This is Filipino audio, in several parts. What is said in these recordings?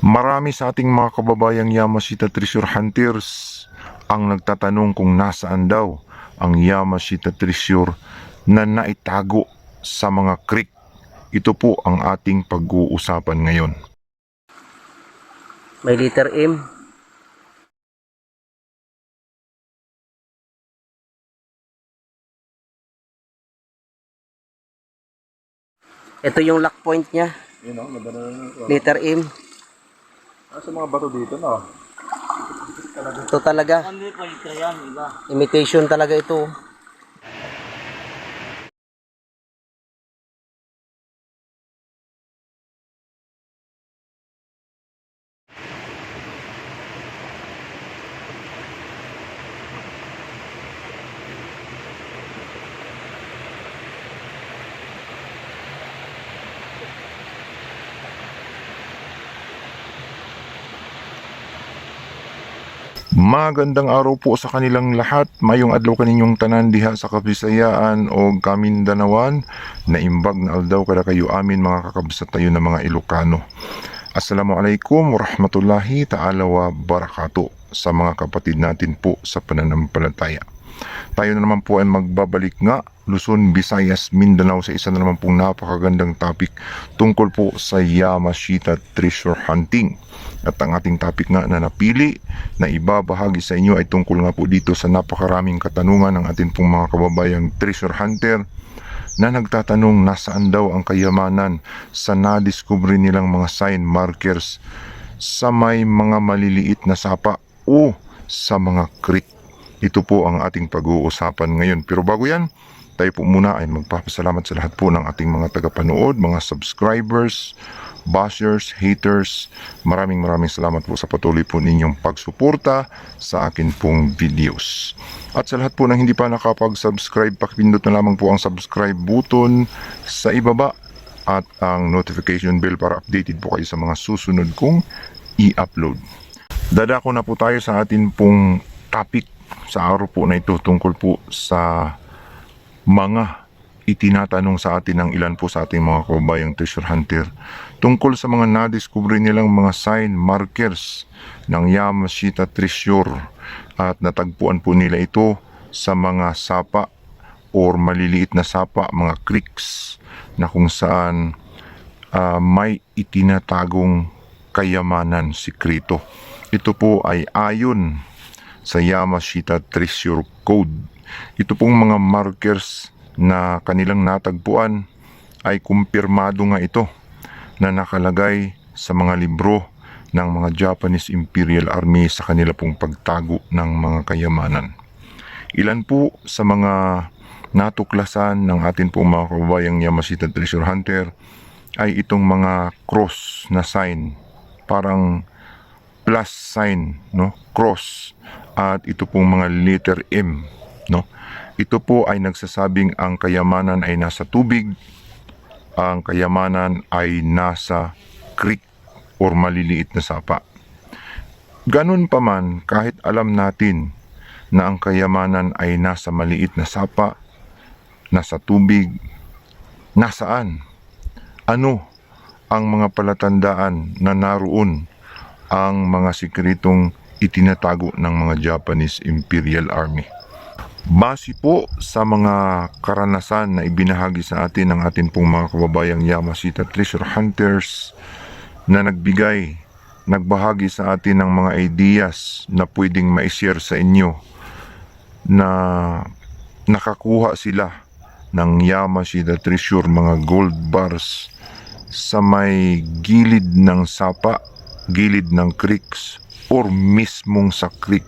Marami sa ating mga kababayang Yamashita Treasure Hunters ang nagtatanong kung nasaan daw ang Yamashita Treasure na naitago sa mga creek. Ito po ang ating pag-uusapan ngayon. May letter M. Ito yung lock point niya. Yun o, madala na. Letter M. Sa mga bato dito na. Ito talaga. Imitation talaga ito. Magandang araw po sa kanilang lahat. Mayong adlaw kaninyong tanan diha sa Kabisayaan o Kamindanawan. Naimbag na aldaw kada kayo amin mga kakabsat tayo na mga Ilocano. Assalamualaikum warahmatullahi ta'ala wa barakatuh sa mga kapatid natin po sa pananampalataya. Tayo na naman po ay magbabalik nga Luzon, Visayas, Mindanao sa isa na naman pong napakagandang topic tungkol po sa Yamashita Treasure Hunting. At ang ating topic nga na napili na ibabahagi sa inyo ay tungkol nga po dito sa napakaraming katanungan ng ating pong mga kababayang treasure hunter na nagtatanong nasaan daw ang kayamanan sa nadiskubre nilang mga sign markers sa may mga maliliit na sapa o sa mga creek. Ito po ang ating pag-uusapan ngayon. Pero bago yan, tayo po muna ay magpapasalamat sa lahat po ng ating mga tagapanood, mga subscribers, bashers, haters. Maraming salamat po sa patuloy po ninyong pagsuporta sa akin pong videos. At sa lahat po ng hindi pa nakapag-subscribe, pakipindot na lamang po ang subscribe button sa ibaba at ang notification bell para updated po kayo sa mga susunod kong i-upload. Dadako na po tayo sa atin pong topic sa araw po na ito tungkol po sa mga itinatanong sa atin ng ilan po sa ating mga kababayang treasure hunter tungkol sa mga nadiskubre nilang mga sign markers ng Yamashita Treasure at natagpuan po nila ito sa mga sapa or maliliit na sapa, mga creeks na kung saan may itinatagong kayamanan, sikreto. Ito po ay ayon sa Yamashita Treasure Code. Ito pong mga markers na kanilang natagpuan ay kumpirmado nga ito na nakalagay sa mga libro ng mga Japanese Imperial Army sa kanila pong pagtago ng mga kayamanan. Ilan po sa mga natuklasan ng atin pong mga kababayang Yamashita Treasure Hunter ay itong mga cross na sign, parang plus sign, no? Cross, at ito pong mga letter M, no? Ito po ay nagsasabing ang kayamanan ay nasa tubig, ang kayamanan ay nasa creek or maliliit na sapa. Ganun pa man, kahit alam natin na ang kayamanan ay nasa maliit na sapa, nasa tubig, nasaan? Ano ang mga palatandaan na naroon ang mga sikretong itinatago ng mga Japanese Imperial Army? Base po sa mga karanasan na ibinahagi sa atin ng atin pong mga kababayang Yamashita Treasure Hunters na nagbahagi sa atin ng mga ideas na pwedeng ma-share sa inyo na nakakuha sila ng Yamashita Treasure, mga gold bars sa may gilid ng sapa, gilid ng creeks or mismong sa creek,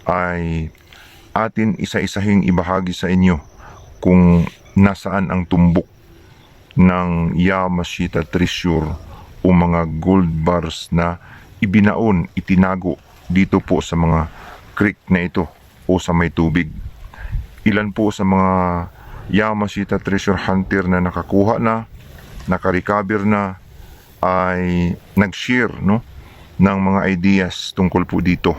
ay atin isa-isahing ibahagi sa inyo kung nasaan ang tumbok ng Yamashita Treasure o mga gold bars na ibinaon, itinago dito po sa mga creek na ito o sa may tubig. Ilan po sa mga Yamashita Treasure Hunter na nakakuha na, nakarecover na, ay nag-share, no, ng mga ideas tungkol po dito.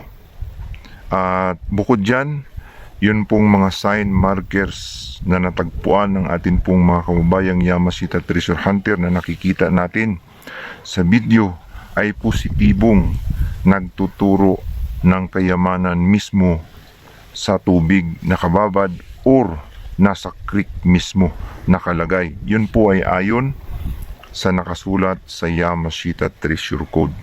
At bukod dyan, yun pong mga sign markers na natagpuan ng atin pong mga kababayang Yamashita Treasure Hunter na nakikita natin sa video ay positibong nagtuturo ng kayamanan mismo sa tubig nakababad or nasa creek mismo nakalagay. Yun po ay ayon sa nakasulat sa Yamashita Treasure Code.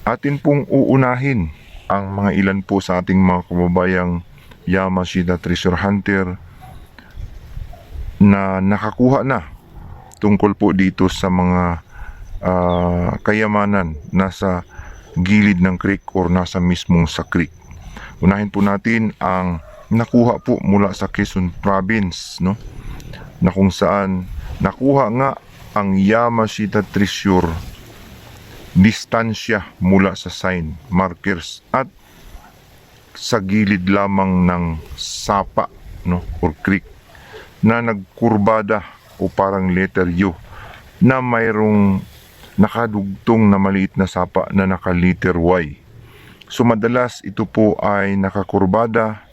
Atin pong uunahin ang mga ilan po sa ating mga kababayang Yamashita Treasure Hunter na nakakuha na tungkol po dito sa mga kayamanan nasa gilid ng creek or nasa mismong sa creek. Unahin po natin ang nakuha po mula sa Quezon Province, no? Na kung saan nakuha nga ang Yamashita Treasure distansya mula sa sign markers at sa gilid lamang ng sapa, no, or creek na nagkurbada o parang letter U na mayroong nakadugtong na maliit na sapa na naka-letter Y. So madalas ito po ay nakakurbada,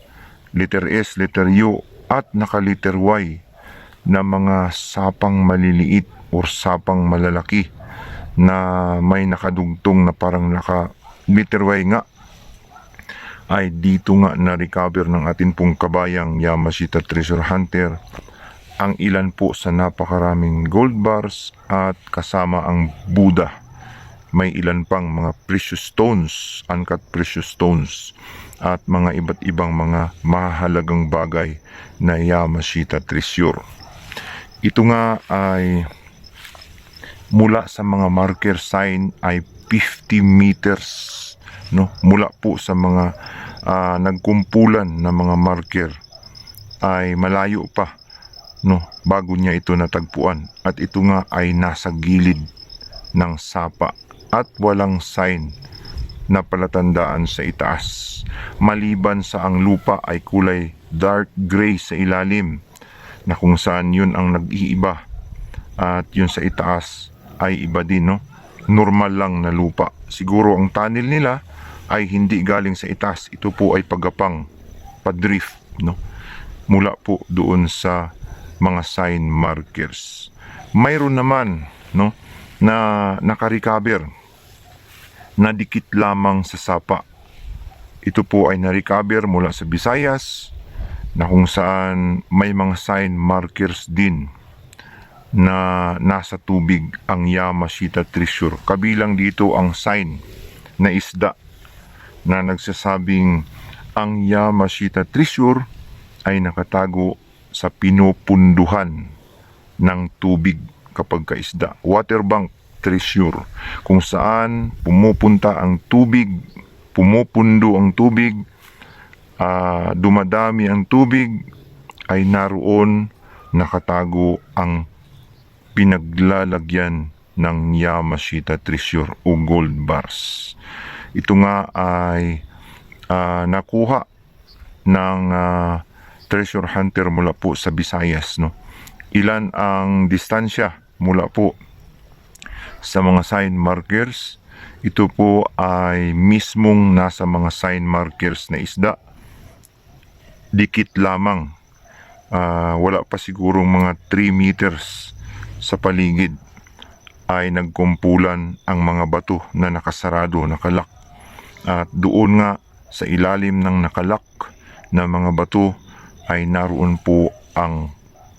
letter S, letter U at naka-letter Y na mga sapang maliliit or sapang malalaki na may nakadugtong na parang naka-letter Y nga, ay dito nga na-recover ng atin pong kabayang Yamashita Treasure Hunter ang ilan po sa napakaraming gold bars at kasama ang Buddha. May ilan pang mga precious stones, uncut precious stones at mga iba't ibang mga mahalagang bagay na Yamashita Treasure. Ito nga ay mula sa mga marker sign ay 50 meters, no? Mula po sa mga nagkumpulan na mga marker ay malayo pa, no, bago niya ito natagpuan, at ito nga ay nasa gilid ng sapa at walang sign na palatandaan sa itaas, maliban sa ang lupa ay kulay dark gray sa ilalim na kung saan yun ang nag-iiba at yun sa itaas ay iba din, no? Normal lang na lupa. Siguro ang tunnel nila ay hindi galing sa itaas. Ito po ay pagapang, padrift, no? Mula po doon sa mga sign markers. Mayroon naman, no, na naka-recover na dikit lamang sa sapa. Ito po ay na-recover mula sa Visayas na kung saan may mga sign markers din na nasa tubig ang Yamashita Treasure. Kabilang dito ang sign na isda na nagsasabing ang Yamashita Treasure ay nakatago sa pinupunduhan ng tubig kapag kaisda. Waterbank Treasure, kung saan pumupunta ang tubig, pumupundo ang tubig, dumadami ang tubig, ay naroon nakatago ang pinaglalagyan ng Yamashita Treasure o gold bars. Ito nga ay nakuha ng treasure hunter mula po sa Visayas, no? Ilan ang distansya mula po sa mga sign markers? Ito po ay mismong nasa mga sign markers na isda. Dikit lamang. Wala pa sigurong mga 3 meters sa paligid ay nagkumpulan ang mga bato na nakasarado, nakalak. At doon nga sa ilalim ng nakalak na mga bato ay naroon po ang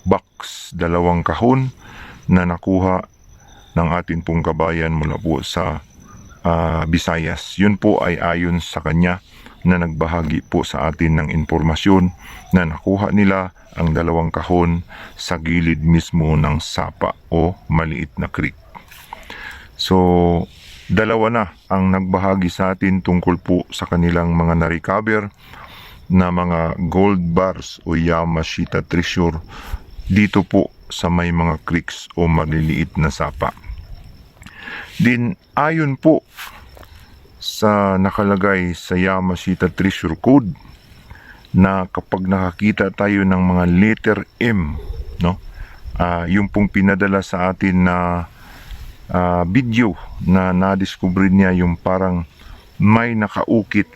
box, 2 kahon na nakuha ng atin pong kabayan mula po sa Visayas. Yun po ay ayon sa kanya na nagbahagi po sa atin ng impormasyon na nakuha nila ang 2 kahon sa gilid mismo ng sapa o maliit na creek. So, 2 na ang nagbahagi sa atin tungkol po sa kanilang mga na-recover na mga gold bars o Yamashita Treasure dito po sa may mga creeks o maliliit na sapa. Din ayon po sa nakalagay sa Yamashita Treasure Code na kapag nakakita tayo ng mga letter M, no? Yung pong pinadala sa atin na video na nadiskubre niya yung parang may nakaukit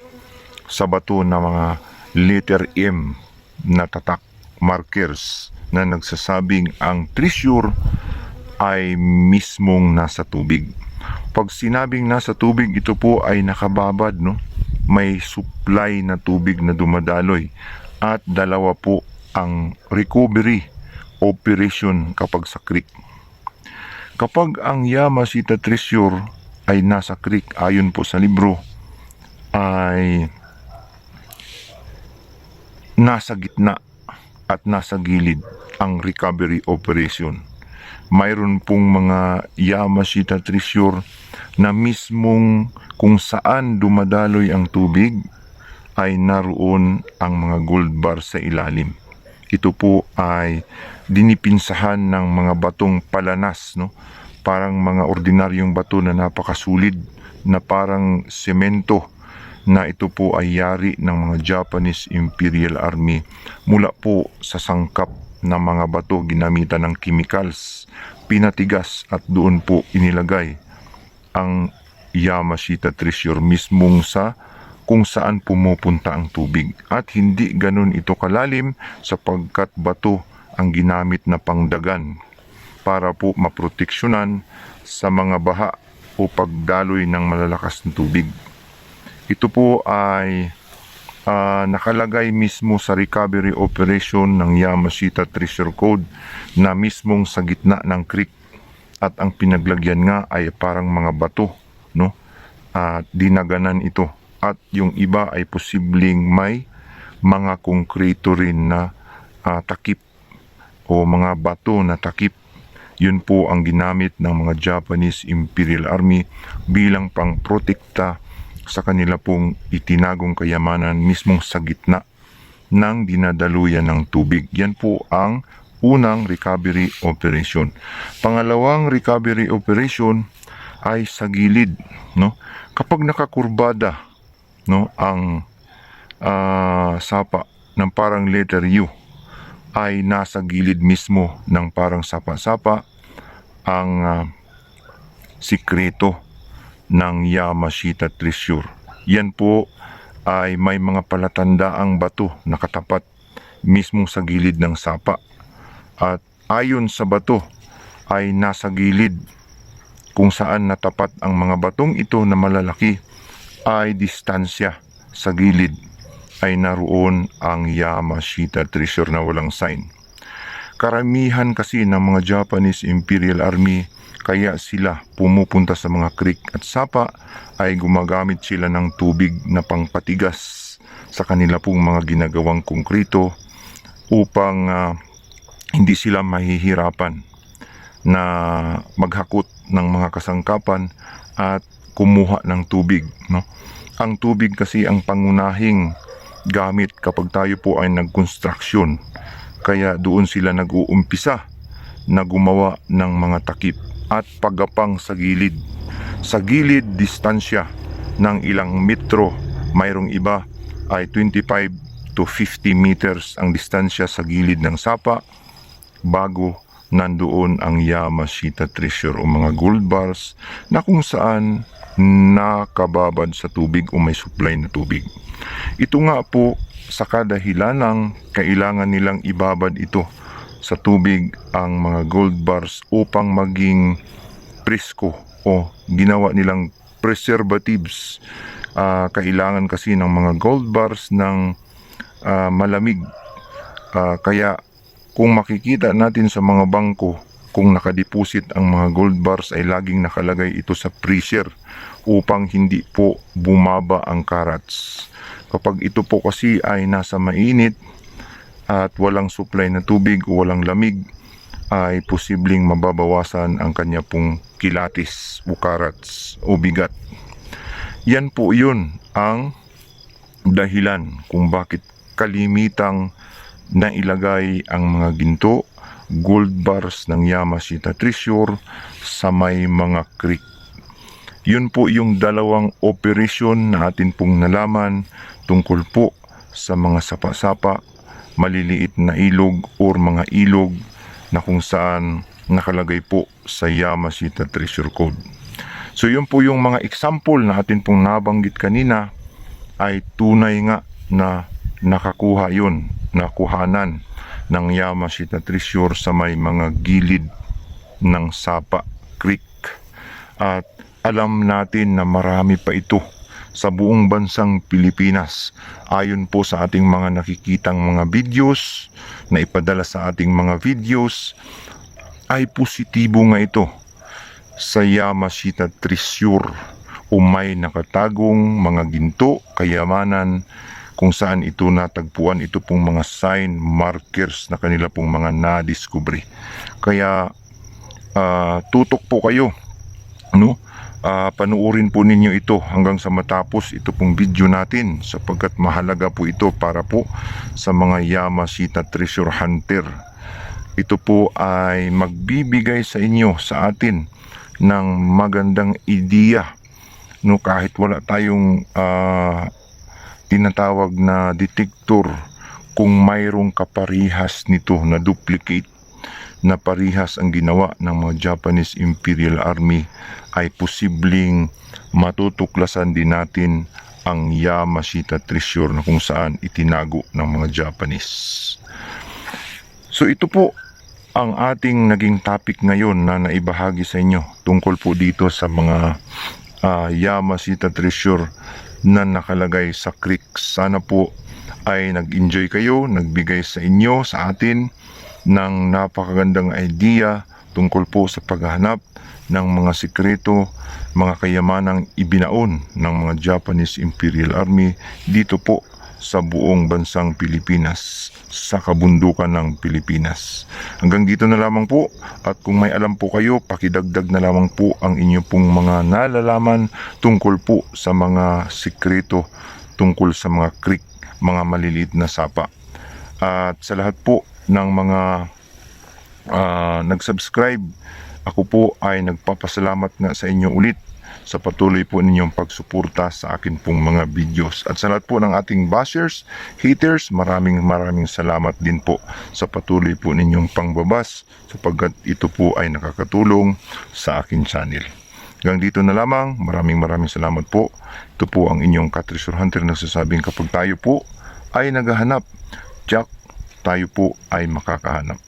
sa bato na mga letter M na tatak markers na nagsasabing ang treasure ay mismong nasa tubig. Pag sinabing nasa tubig, ito po ay nakababad, no? May supply na tubig na dumadaloy. At dalawa po ang recovery operation kapag sa creek. Kapag ang Yamashita Treasure ay nasa creek, ayon po sa libro, ay nasa gitna at nasa gilid ang recovery operation. Mayroon pong mga Yamashita Treasure na mismong kung saan dumadaloy ang tubig ay naroon ang mga gold bar sa ilalim. Ito po ay dinipinsahan ng mga batong palanas, no? Parang mga ordinaryong bato na napakasulid na parang semento, na ito po ay yari ng mga Japanese Imperial Army mula po sa sangkap na mga bato ginamitan ng chemicals, pinatigas at doon po inilagay ang Yamashita Treasure mismong sa kung saan pumupunta ang tubig. At hindi ganun ito kalalim sapagkat bato ang ginamit na pangdagan para po maproteksyonan sa mga baha o pagdaloy ng malalakas na tubig. Ito po ay nakalagay mismo sa recovery operation ng Yamashita Treasure Code na mismong sa gitna ng creek, at ang pinaglagyan nga ay parang mga bato, no? At dinaganan ito, at yung iba ay posibleng may mga konkreto rin na takip o mga bato na takip. Yun po ang ginamit ng mga Japanese Imperial Army bilang pangprotekta sa kanila pong itinagong kayamanan mismong sa gitna ng dinadaluyan ng tubig. Yan po ang unang recovery operation. Pangalawang recovery operation ay sa gilid, no? Kapag nakakurbada, no, ang sapa ng parang letter U, ay nasa gilid mismo ng parang sapa-sapa ang sikreto ng Yamashita Treasure. Yan po ay may mga palatandaang bato nakatapat mismo sa gilid ng sapa. At ayon sa bato ay nasa gilid kung saan natapat ang mga batong ito na malalaki ay distansya sa gilid ay naroon ang Yamashita Treasure na walang sign. Karamihan kasi ng mga Japanese Imperial Army, kaya sila pumupunta sa mga creek at sapa, ay gumagamit sila ng tubig na pangpatigas sa kanila pong mga ginagawang konkrito upang hindi sila mahihirapan na maghakot ng mga kasangkapan at kumuha ng tubig, no? Ang tubig kasi ang pangunahing gamit kapag tayo po ay nagkonstruksyon, kaya doon sila nag-uumpisa na gumawa ng mga takip at paggapang sa gilid. Sa gilid, distansya ng ilang metro. Mayroong iba ay 25 to 50 meters ang distansya sa gilid ng sapa bago nandoon ang Yamashita Treasure o mga gold bars na kung saan nakababad sa tubig o may supply na tubig. Ito nga po sa kadahilanang kailangan nilang ibabad ito sa tubig ang mga gold bars upang maging presko o ginawa nilang preservatives. Kailangan kasi ng mga gold bars ng malamig. Kaya kung makikita natin sa mga bangko, kung nakadeposit ang mga gold bars ay laging nakalagay ito sa freezer upang hindi po bumaba ang carats. Kapag ito po kasi ay nasa mainit at walang supply na tubig o walang lamig, ay posibleng mababawasan ang kanya pong kilatis o carats o bigat. Yan po yun ang dahilan kung bakit kalimitang nailagay ang mga ginto, gold bars ng Yamashita Treasure sa may mga creek. Yun po yung dalawang operasyon na atin pong nalaman tungkol po sa mga sapa-sapa, maliliit na ilog or mga ilog na kung saan nakalagay po sa Yamashita Treasure Code. So yun po yung mga example na atin pong nabanggit kanina, ay tunay nga na nakakuha yun, nakuhanan ng Yamashita Treasure sa may mga gilid ng Sapa Creek. At alam natin na marami pa ito sa buong bansang Pilipinas. Ayon po sa ating mga nakikitang mga videos na ipadala sa ating mga videos, ay positibo nga ito sa Yamashita Treasure o may nakatagong mga ginto, kayamanan, kung saan ito natagpuan, ito pong mga sign markers na kanila pong mga nadiskubre. Kaya tutok po kayo, no? Panuorin po ninyo ito hanggang sa matapos ito pong video natin, sapagkat mahalaga po ito para po sa mga Yamashita Treasure Hunter. Ito po ay magbibigay sa inyo, sa atin, ng magandang ideya, no? Kahit wala tayong tinatawag na detector, kung mayroong kaparihas nito na duplicate na parihas ang ginawa ng mga Japanese Imperial Army, ay posibleng matutuklasan din natin ang Yamashita Treasure na kung saan itinago ng mga Japanese. So ito po ang ating naging topic ngayon na naibahagi sa inyo tungkol po dito sa mga Yamashita Treasure na nakalagay sa creek. Sana po ay nag-enjoy kayo, nagbigay sa inyo, sa atin, ng napakagandang idea tungkol po sa paghahanap ng mga sikreto, mga kayamanang ibinaon ng mga Japanese Imperial Army dito po sa buong bansang Pilipinas, sa kabundukan ng Pilipinas. Hanggang dito na lamang po, at kung may alam po kayo, pakidagdag na lamang po ang inyo pong mga nalalaman tungkol po sa mga sikreto, tungkol sa mga creek, mga maliliit na sapa. At sa lahat po ng mga nag-subscribe, ako po ay nagpapasalamat nga sa inyo ulit sa patuloy po ninyong pagsuporta sa akin pong mga videos. At sa lahat po ng ating bashers, haters, maraming salamat din po sa patuloy po ninyong pangbabas, sapagkat ito po ay nakakatulong sa akin channel. Hanggang dito na lamang, maraming salamat po. Ito po ang inyong Ka-Treasure Hunter nagsasabing kapag tayo po ay naghahanap, Jack, tayo po ay makakahanap.